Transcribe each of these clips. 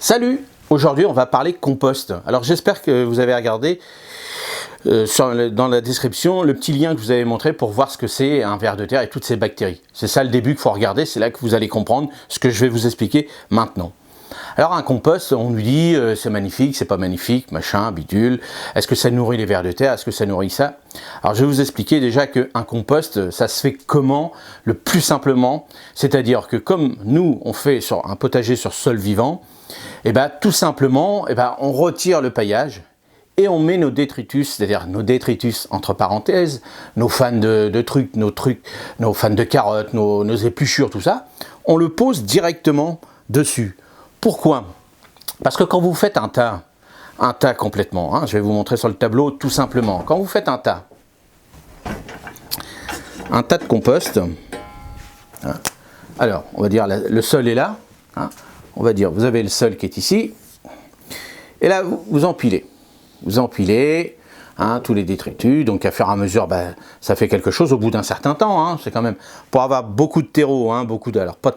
Salut! Aujourd'hui, on va parler compost. Alors, j'espère que vous avez regardé dans la description le petit lien que je vous avais montré pour voir ce que c'est un ver de terre et toutes ces bactéries. C'est ça le début qu'il faut regarder, c'est là que vous allez comprendre ce que je vais vous expliquer maintenant. Alors, un compost, on nous dit c'est magnifique, c'est pas magnifique, machin, bidule. Est-ce que ça nourrit les vers de terre? Est-ce que ça nourrit ça? Alors, je vais vous expliquer déjà qu'un compost, ça se fait comment? Le plus simplement, c'est-à-dire que comme nous, on fait sur un potager sur sol vivant, et bien tout simplement, on retire le paillage et on met nos détritus, c'est-à-dire nos détritus entre parenthèses, nos fans de trucs, nos fans de carottes, nos épluchures, tout ça, on le pose directement dessus. Pourquoi? Parce que quand vous faites un tas complètement, hein, je vais vous montrer sur le tableau tout simplement, quand vous faites un tas de compost, hein, alors on va dire le sol est là, hein, on va dire vous avez le sol qui est ici, et là vous empilez. Vous empilez tous les détritus, donc à fur et à mesure, ça fait quelque chose au bout d'un certain temps. Hein, c'est quand même pour avoir beaucoup de terreau, hein, alors pas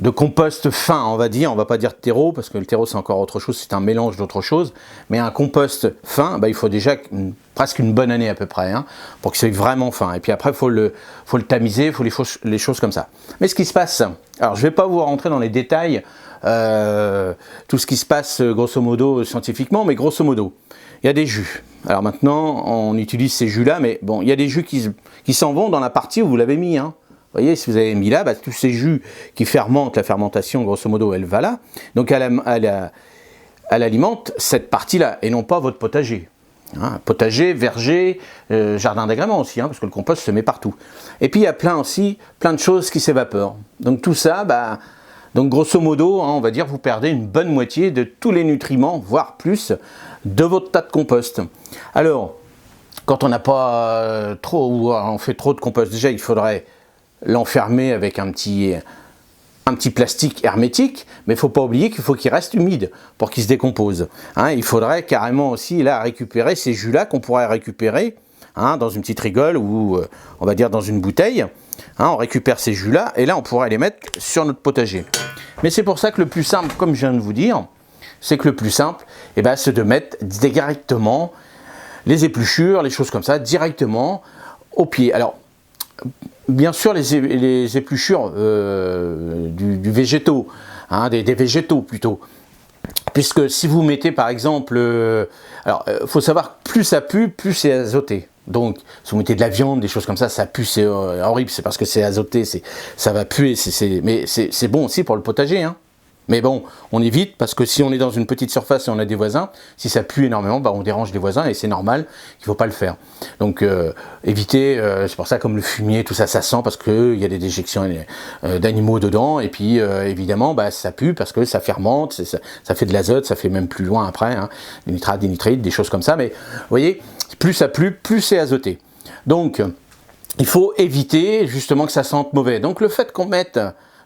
de compost fin, on va dire. On va pas dire terreau parce que le terreau c'est encore autre chose, c'est un mélange d'autre chose. Mais un compost fin, il faut déjà presque une bonne année à peu près, hein, pour que c'est vraiment fin. Et puis après, faut le tamiser, il faut les choses comme ça. Mais ce qui se passe, alors je vais pas vous rentrer dans les détails. Tout ce qui se passe grosso modo scientifiquement, mais grosso modo il y a des jus. Alors maintenant on utilise ces jus là, mais bon, il y a des jus qui s'en vont dans la partie où vous l'avez mis, hein. Vous voyez, si vous avez mis là, tous ces jus qui fermentent, la fermentation grosso modo elle va là, donc elle alimente cette partie là et non pas votre potager, hein. Potager, verger, jardin d'agrément aussi, hein, parce que le compost se met partout. Et puis il y a plein de choses qui s'évaporent, donc tout ça, donc grosso modo, hein, on va dire, vous perdez une bonne moitié de tous les nutriments, voire plus, de votre tas de compost. Alors, quand on n'a pas trop, ou on fait trop de compost, déjà il faudrait l'enfermer avec un petit plastique hermétique, mais il ne faut pas oublier qu'il faut qu'il reste humide pour qu'il se décompose. Hein, il faudrait carrément aussi là récupérer ces jus-là qu'on pourrait récupérer, hein, dans une petite rigole ou on va dire dans une bouteille. Hein, on récupère ces jus-là et là on pourrait les mettre sur notre potager. Mais c'est pour ça que le plus simple, comme je viens de vous dire, c'est que le plus simple, c'est de mettre directement les épluchures, les choses comme ça, directement au pied. Alors, bien sûr, les épluchures du végétaux, hein, des végétaux plutôt. Puisque si vous mettez par exemple, faut savoir que plus ça pue, plus c'est azoté. Donc, si vous mettez de la viande, des choses comme ça pue, c'est horrible, c'est parce que c'est azoté, ça va puer, mais c'est bon aussi pour le potager, hein. Mais bon, on évite, parce que si on est dans une petite surface et on a des voisins, si ça pue énormément, on dérange les voisins et c'est normal qu'il ne faut pas le faire. Donc, évitez, c'est pour ça comme le fumier, tout ça, ça sent parce qu'il y a des déjections d'animaux dedans, et puis évidemment, ça pue parce que ça fermente, ça fait de l'azote, ça fait même plus loin après, hein, des nitrates, des nitrites, des choses comme ça, mais vous voyez, plus ça pue, plus c'est azoté. Donc, il faut éviter justement que ça sente mauvais. Donc, le fait qu'on mette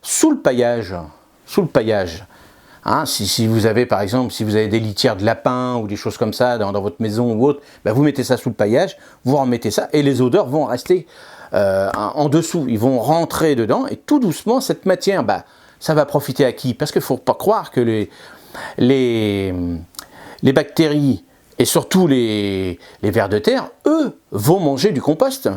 sous le paillage, hein, si vous avez par exemple, si vous avez des litières de lapin ou des choses comme ça dans votre maison ou autre, vous mettez ça sous le paillage, vous remettez ça et les odeurs vont rester en dessous, ils vont rentrer dedans et tout doucement cette matière, ça va profiter à qui? Parce qu'il ne faut pas croire que les bactéries et surtout les vers de terre, eux, vont manger du compost.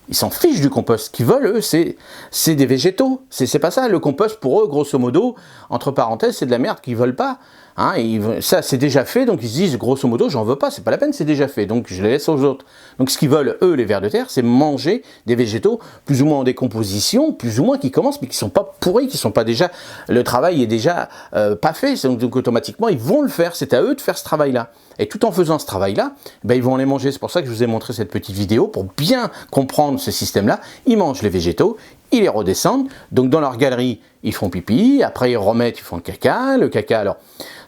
Ils s'en fichent du compost. Ce qu'ils veulent, eux, c'est des végétaux. C'est pas ça. Le compost, pour eux, grosso modo, entre parenthèses, c'est de la merde qu'ils veulent pas. Hein, ça, c'est déjà fait. Donc, ils se disent, grosso modo, j'en veux pas. C'est pas la peine, c'est déjà fait. Donc, je les laisse aux autres. Donc, ce qu'ils veulent, eux, les vers de terre, c'est manger des végétaux, plus ou moins en décomposition, plus ou moins qui commencent, mais qui sont pas pourris, qui sont pas déjà... Le travail est déjà pas fait. Donc, automatiquement, ils vont le faire. C'est à eux de faire ce travail-là. Et tout en faisant ce travail-là, ils vont les manger. C'est pour ça que je vous ai montré cette petite vidéo, pour bien comprendre ce système-là. Ils mangent les végétaux, ils les redescendent. Donc dans leur galerie, ils font pipi. Après, ils remettent, ils font le caca. Le caca, alors,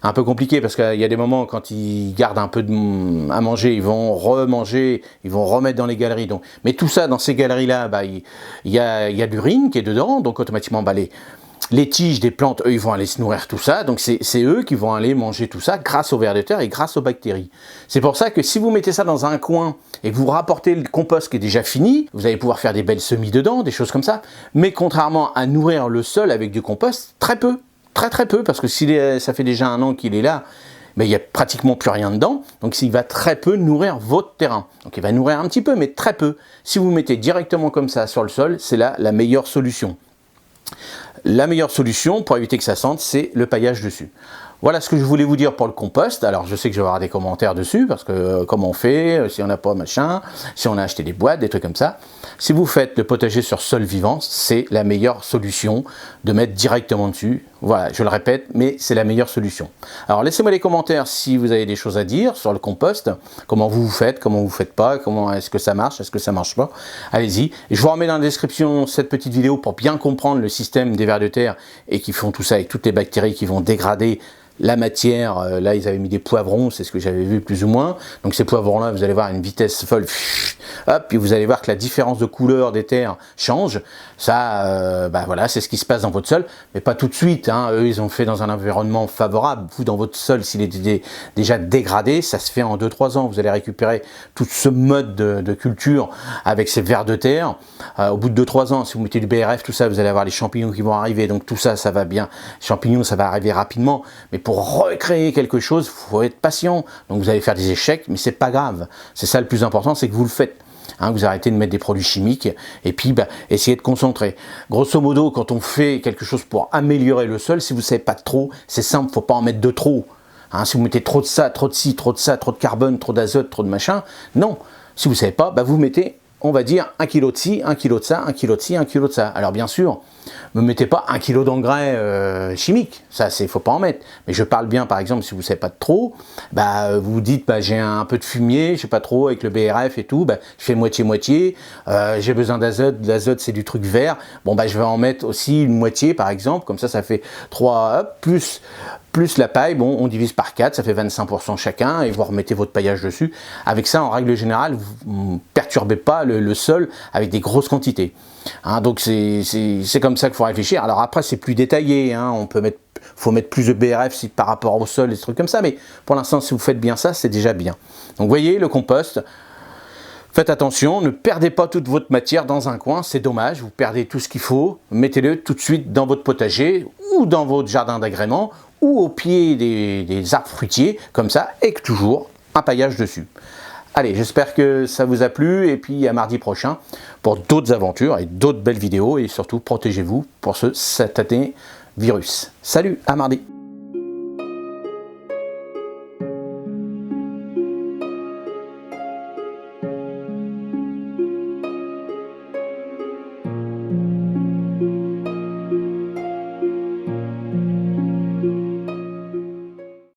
un peu compliqué parce qu'il y a des moments quand ils gardent un peu à manger, ils vont remanger, ils vont remettre dans les galeries. Donc, mais tout ça, dans ces galeries-là, il y a de l'urine qui est dedans. Donc automatiquement, les tiges des plantes, eux, ils vont aller se nourrir tout ça. Donc, c'est eux qui vont aller manger tout ça grâce aux vers de terre et grâce aux bactéries. C'est pour ça que si vous mettez ça dans un coin et que vous rapportez le compost qui est déjà fini, vous allez pouvoir faire des belles semis dedans, des choses comme ça. Mais contrairement à nourrir le sol avec du compost, très peu. très peu, parce que si ça fait déjà 1 an qu'il est là, mais il n'y a pratiquement plus rien dedans, donc il va très peu nourrir votre terrain. Donc il va nourrir un petit peu, mais très peu. Si vous mettez directement comme ça sur le sol, c'est là la meilleure solution. La meilleure solution pour éviter que ça sente, c'est le paillage dessus. Voilà ce que je voulais vous dire pour le compost. Alors je sais que je vais avoir des commentaires dessus, parce que comment on fait, si on n'a pas machin, si on a acheté des boîtes, des trucs comme ça. Si vous faites le potager sur sol vivant, c'est la meilleure solution de mettre directement dessus. Voilà, je le répète, mais c'est la meilleure solution. Alors laissez-moi les commentaires si vous avez des choses à dire sur le compost, comment vous faites, comment vous faites pas, comment est-ce que ça marche, est-ce que ça marche pas. Allez-y. Je vous remets dans la description cette petite vidéo pour bien comprendre le système des vers de terre et qui font tout ça avec toutes les bactéries qui vont dégrader la matière. Là ils avaient mis des poivrons, c'est ce que j'avais vu plus ou moins. Donc ces poivrons là, vous allez voir à une vitesse folle, hop, puis vous allez voir que la différence de couleur des terres change. Ça, voilà, c'est ce qui se passe dans votre sol, mais pas tout de suite, hein. Eux ils ont fait dans un environnement favorable. Vous, dans votre sol, s'il est déjà dégradé, ça se fait en 2-3 ans. Vous allez récupérer tout ce mode de culture avec ces vers de terre. Au bout de 2-3 ans, si vous mettez du BRF, tout ça, vous allez avoir les champignons qui vont arriver. Donc tout ça, ça va bien. Les champignons, ça va arriver rapidement, mais pour recréer quelque chose, il faut être patient. Donc vous allez faire des échecs, mais c'est pas grave. C'est ça le plus important, c'est que vous le faites. Hein, vous arrêtez de mettre des produits chimiques et puis essayez de concentrer. Grosso modo, quand on fait quelque chose pour améliorer le sol, si vous ne savez pas trop, c'est simple, il ne faut pas en mettre de trop. Hein, si vous mettez trop de ça, trop de ci, trop de ça, trop de carbone, trop d'azote, trop de machin, non. Si vous ne savez pas, vous mettez, on va dire, 1 kg de ci, 1 kg de ça, 1 kg de ci, 1 kg de ça. Alors bien sûr, ne mettez pas 1 kg d'engrais chimiques, ça il ne faut pas en mettre. Mais je parle bien, par exemple, si vous ne savez pas de trop, vous vous dites, j'ai un peu de fumier, je ne sais pas trop, avec le BRF et tout, je fais moitié-moitié, j'ai besoin d'azote, l'azote c'est du truc vert, je vais en mettre aussi une moitié par exemple, comme ça fait 3, hop, plus la paille, on divise par 4, ça fait 25% chacun, et vous remettez votre paillage dessus. Avec ça, en règle générale, vous ne perturbez pas le sol avec des grosses quantités. Hein, donc c'est comme ça qu'il faut réfléchir. Alors après, c'est plus détaillé, hein, faut mettre plus de BRF par rapport au sol, des trucs comme ça, mais pour l'instant, si vous faites bien ça, c'est déjà bien. Donc vous voyez, le compost, faites attention, ne perdez pas toute votre matière dans un coin, c'est dommage, vous perdez tout ce qu'il faut, mettez-le tout de suite dans votre potager ou dans votre jardin d'agrément ou au pied des arbres fruitiers, comme ça, et toujours un paillage dessus. Allez, j'espère que ça vous a plu, et puis à mardi prochain pour d'autres aventures et d'autres belles vidéos, et surtout protégez-vous pour ce satané virus. Salut, à mardi.